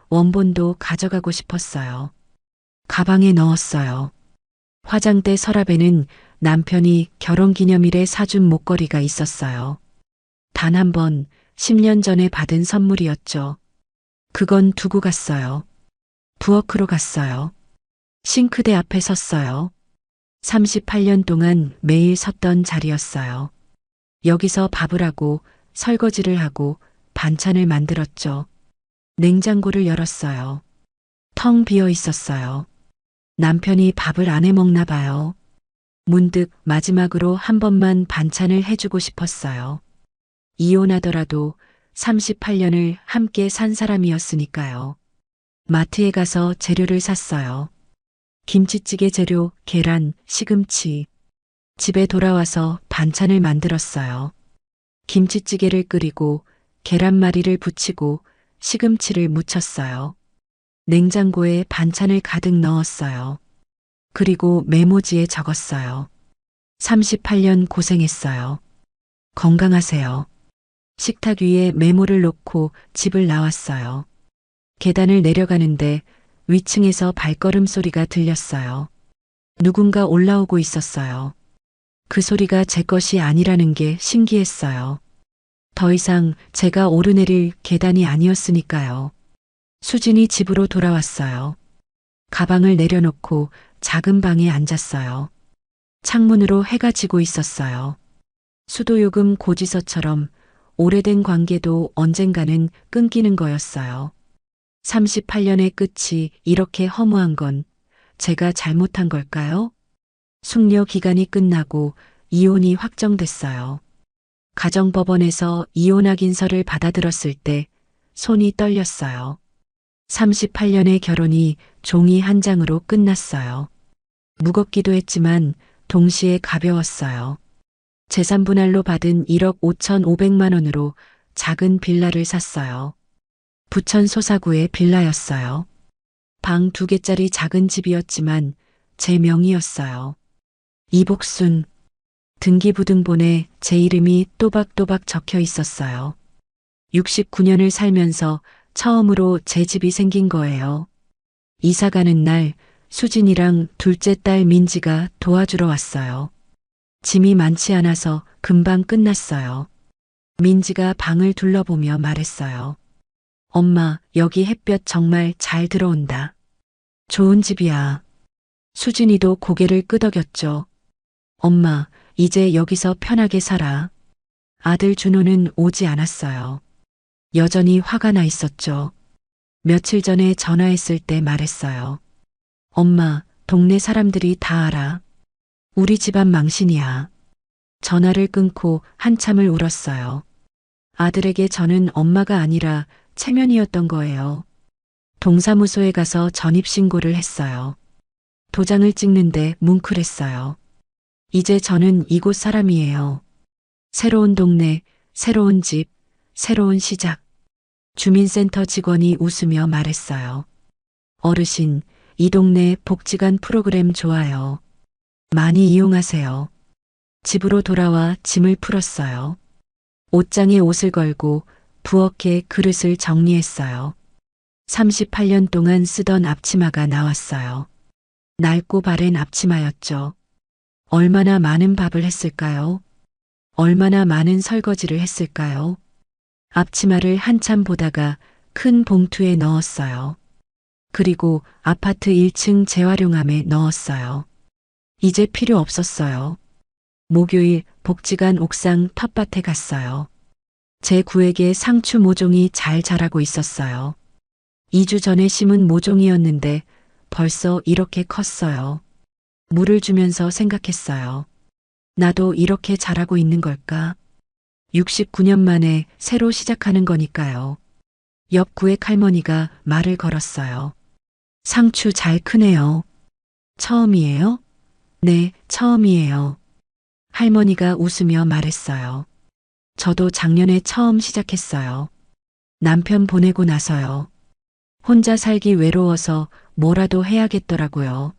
Speaker 2: 원본도 가져가고 싶었어요. 가방에 넣었어요. 화장대 서랍에는 남편이 결혼기념일에 사준 목걸이가 있었어요. 단 한 번 10년 전에 받은 선물이었죠. 그건 두고 갔어요. 부엌으로 갔어요. 싱크대 앞에 섰어요. 38년 동안 매일 섰던 자리였어요. 여기서 밥을 하고 설거지를 하고 반찬을 만들었죠. 냉장고를 열었어요. 텅 비어 있었어요. 남편이 밥을 안 해 먹나 봐요. 문득 마지막으로 한 번만 반찬을 해주고 싶었어요. 이혼하더라도 38년을 함께 산 사람이었으니까요. 마트에 가서 재료를 샀어요. 김치찌개 재료, 계란, 시금치. 집에 돌아와서 반찬을 만들었어요. 김치찌개를 끓이고 계란말이를 부치고 시금치를 무쳤어요. 냉장고에 반찬을 가득 넣었어요. 그리고 메모지에 적었어요. 38년 고생했어요. 건강하세요. 식탁 위에 메모를 놓고 집을 나왔어요. 계단을 내려가는데 위층에서 발걸음 소리가 들렸어요. 누군가 올라오고 있었어요. 그 소리가 제 것이 아니라는 게 신기했어요. 더 이상 제가 오르내릴 계단이 아니었으니까요. 수진이 집으로 돌아왔어요. 가방을 내려놓고 작은 방에 앉았어요. 창문으로 해가 지고 있었어요. 수도요금 고지서처럼 오래된 관계도 언젠가는 끊기는 거였어요. 38년의 끝이 이렇게 허무한 건 제가 잘못한 걸까요? 숙려 기간이 끝나고 이혼이 확정됐어요. 가정법원에서 이혼 확인서를 받아들었을 때 손이 떨렸어요. 38년의 결혼이 종이 한 장으로 끝났어요. 무겁기도 했지만 동시에 가벼웠어요. 재산분할로 받은 1억 5,500만 원으로 작은 빌라를 샀어요. 부천 소사구의 빌라였어요. 방 2개짜리 작은 집이었지만 제 명의였어요. 이복순. 등기부등본에 제 이름이 또박또박 적혀 있었어요. 69년을 살면서 처음으로 제 집이 생긴 거예요. 이사 가는 날 수진이랑 둘째 딸 민지가 도와주러 왔어요. 짐이 많지 않아서 금방 끝났어요. 민지가 방을 둘러보며 말했어요. 엄마, 여기 햇볕 정말 잘 들어온다. 좋은 집이야. 수진이도 고개를 끄덕였죠. 엄마, 이제 여기서 편하게 살아. 아들 준호는 오지 않았어요. 여전히 화가 나 있었죠. 며칠 전에 전화했을 때 말했어요. 엄마, 동네 사람들이 다 알아. 우리 집안 망신이야. 전화를 끊고 한참을 울었어요. 아들에게 저는 엄마가 아니라 체면이었던 거예요. 동사무소에 가서 전입신고를 했어요. 도장을 찍는데 뭉클했어요. 이제 저는 이곳 사람이에요. 새로운 동네, 새로운 집, 새로운 시작. 주민센터 직원이 웃으며 말했어요. 어르신, 이 동네 복지관 프로그램 좋아요. 많이 이용하세요. 집으로 돌아와 짐을 풀었어요. 옷장에 옷을 걸고 부엌에 그릇을 정리했어요. 38년 동안 쓰던 앞치마가 나왔어요. 낡고 바랜 앞치마였죠. 얼마나 많은 밥을 했을까요? 얼마나 많은 설거지를 했을까요? 앞치마를 한참 보다가 큰 봉투에 넣었어요. 그리고 아파트 1층 재활용함에 넣었어요. 이제 필요 없었어요. 목요일 복지관 옥상 텃밭에 갔어요. 제 구에게 상추 모종이 잘 자라고 있었어요. 2주 전에 심은 모종이었는데 벌써 이렇게 컸어요. 물을 주면서 생각했어요. 나도 이렇게 자라고 있는 걸까? 69년 만에 새로 시작하는 거니까요. 옆 구획 할머니가 말을 걸었어요. 상추 잘 크네요. 처음이에요? 네, 처음이에요. 할머니가 웃으며 말했어요. 저도 작년에 처음 시작했어요. 남편 보내고 나서요. 혼자 살기 외로워서 뭐라도 해야겠더라고요.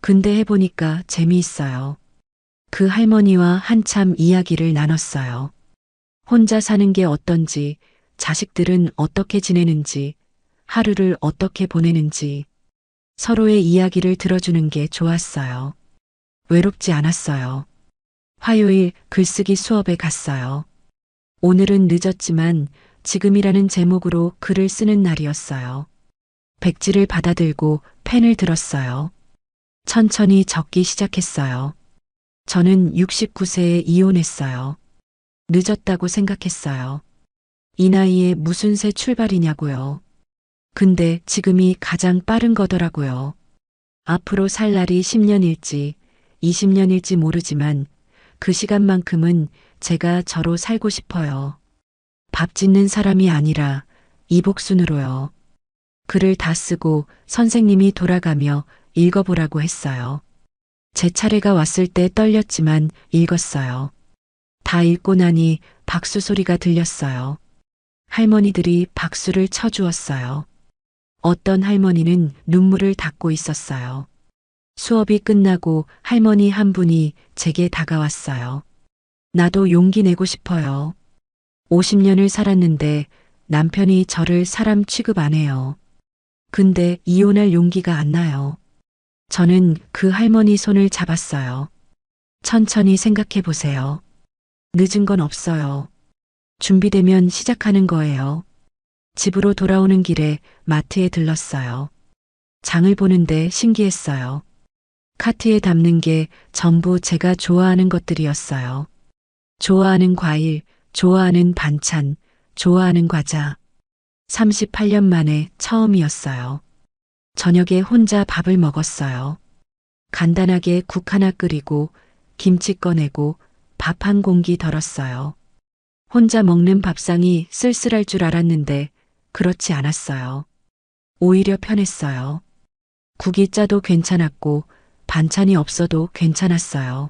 Speaker 2: 근데 해보니까 재미있어요. 그 할머니와 한참 이야기를 나눴어요. 혼자 사는 게 어떤지, 자식들은 어떻게 지내는지, 하루를 어떻게 보내는지, 서로의 이야기를 들어주는 게 좋았어요. 외롭지 않았어요. 화요일 글쓰기 수업에 갔어요. 오늘은 늦었지만 지금이라는 제목으로 글을 쓰는 날이었어요. 백지를 받아들고 펜을 들었어요. 천천히 적기 시작했어요. 저는 69세에 이혼했어요. 늦었다고 생각했어요. 이 나이에 무슨 새 출발이냐고요. 근데 지금이 가장 빠른 거더라고요. 앞으로 살 날이 10년일지 20년일지 모르지만 그 시간만큼은 제가 저로 살고 싶어요. 밥 짓는 사람이 아니라 이복순으로요. 글을 다 쓰고 선생님이 돌아가며 읽어보라고 했어요. 제 차례가 왔을 때 떨렸지만 읽었어요. 다 읽고 나니 박수 소리가 들렸어요. 할머니들이 박수를 쳐주었어요. 어떤 할머니는 눈물을 닦고 있었어요. 수업이 끝나고 할머니 한 분이 제게 다가왔어요. 나도 용기 내고 싶어요. 50년을 살았는데 남편이 저를 사람 취급 안 해요. 근데 이혼할 용기가 안 나요. 저는 그 할머니 손을 잡았어요. 천천히 생각해 보세요. 늦은 건 없어요. 준비되면 시작하는 거예요. 집으로 돌아오는 길에 마트에 들렀어요. 장을 보는데 신기했어요. 카트에 담는 게 전부 제가 좋아하는 것들이었어요. 좋아하는 과일, 좋아하는 반찬, 좋아하는 과자. 38년 만에 처음이었어요. 저녁에 혼자 밥을 먹었어요. 간단하게 국 하나 끓이고 김치 꺼내고 밥 한 공기 덜었어요. 혼자 먹는 밥상이 쓸쓸할 줄 알았는데 그렇지 않았어요. 오히려 편했어요. 국이 짜도 괜찮았고 반찬이 없어도 괜찮았어요.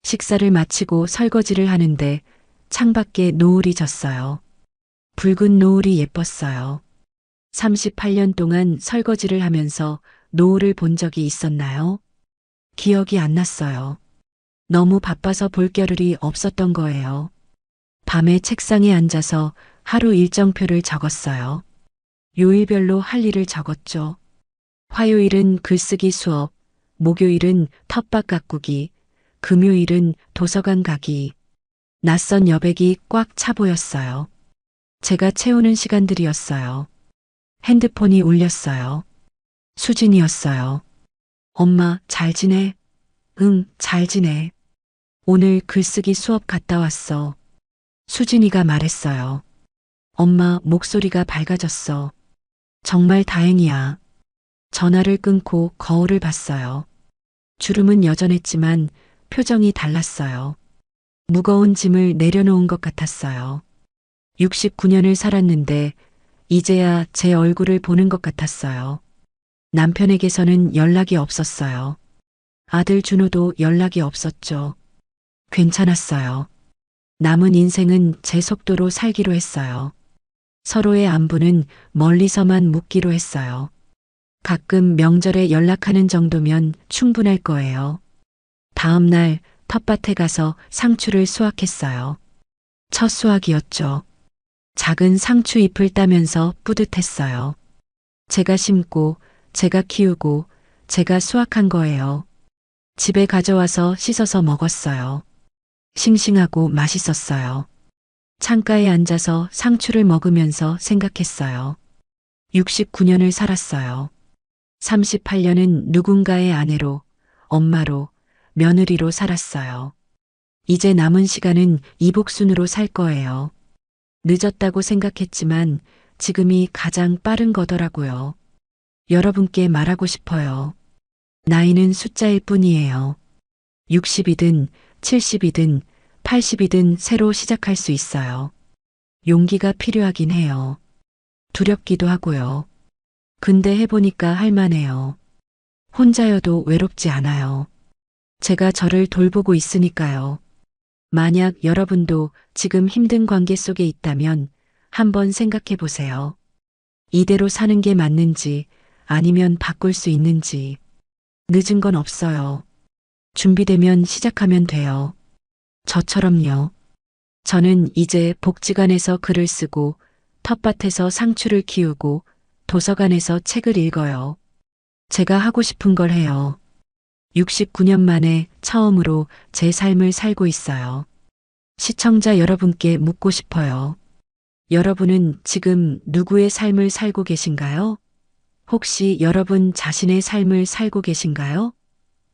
Speaker 2: 식사를 마치고 설거지를 하는데 창밖에 노을이 졌어요. 붉은 노을이 예뻤어요. 38년 동안 설거지를 하면서 노을을 본 적이 있었나요? 기억이 안 났어요. 너무 바빠서 볼 겨를이 없었던 거예요. 밤에 책상에 앉아서 하루 일정표를 적었어요. 요일별로 할 일을 적었죠. 화요일은 글쓰기 수업, 목요일은 텃밭 가꾸기, 금요일은 도서관 가기. 낯선 여백이 꽉 차 보였어요. 제가 채우는 시간들이었어요. 핸드폰이 울렸어요. 수진이었어요. 엄마, 잘 지내? 응, 잘 지내. 오늘 글쓰기 수업 갔다 왔어. 수진이가 말했어요. 엄마, 목소리가 밝아졌어. 정말 다행이야. 전화를 끊고 거울을 봤어요. 주름은 여전했지만 표정이 달랐어요. 무거운 짐을 내려놓은 것 같았어요. 69년을 살았는데 이제야 제 얼굴을 보는 것 같았어요. 남편에게서는 연락이 없었어요. 아들 준호도 연락이 없었죠. 괜찮았어요. 남은 인생은 제 속도로 살기로 했어요. 서로의 안부는 멀리서만 묻기로 했어요. 가끔 명절에 연락하는 정도면 충분할 거예요. 다음 날 텃밭에 가서 상추를 수확했어요. 첫 수확이었죠. 작은 상추 잎을 따면서 뿌듯했어요. 제가 심고, 제가 키우고, 제가 수확한 거예요. 집에 가져와서 씻어서 먹었어요. 싱싱하고 맛있었어요. 창가에 앉아서 상추를 먹으면서 생각했어요. 69년을 살았어요. 38년은 누군가의 아내로, 엄마로, 며느리로 살았어요. 이제 남은 시간은 이복순으로 살 거예요. 늦었다고 생각했지만 지금이 가장 빠른 거더라고요. 여러분께 말하고 싶어요. 나이는 숫자일 뿐이에요. 60이든 70이든 80이든 새로 시작할 수 있어요. 용기가 필요하긴 해요. 두렵기도 하고요. 근데 해보니까 할만해요. 혼자여도 외롭지 않아요. 제가 저를 돌보고 있으니까요. 만약 여러분도 지금 힘든 관계 속에 있다면 한번 생각해 보세요. 이대로 사는 게 맞는지 아니면 바꿀 수 있는지. 늦은 건 없어요. 준비되면 시작하면 돼요. 저처럼요. 저는 이제 복지관에서 글을 쓰고 텃밭에서 상추를 키우고 도서관에서 책을 읽어요. 제가 하고 싶은 걸 해요. 69년 만에 처음으로 제 삶을 살고 있어요. 시청자 여러분께 묻고 싶어요. 여러분은 지금 누구의 삶을 살고 계신가요? 혹시 여러분 자신의 삶을 살고 계신가요?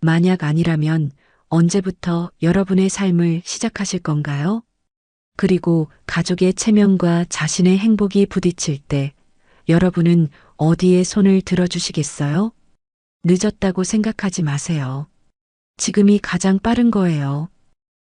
Speaker 2: 만약 아니라면 언제부터 여러분의 삶을 시작하실 건가요? 그리고 가족의 체면과 자신의 행복이 부딪힐 때 여러분은 어디에 손을 들어주시겠어요? 늦었다고 생각하지 마세요. 지금이 가장 빠른 거예요.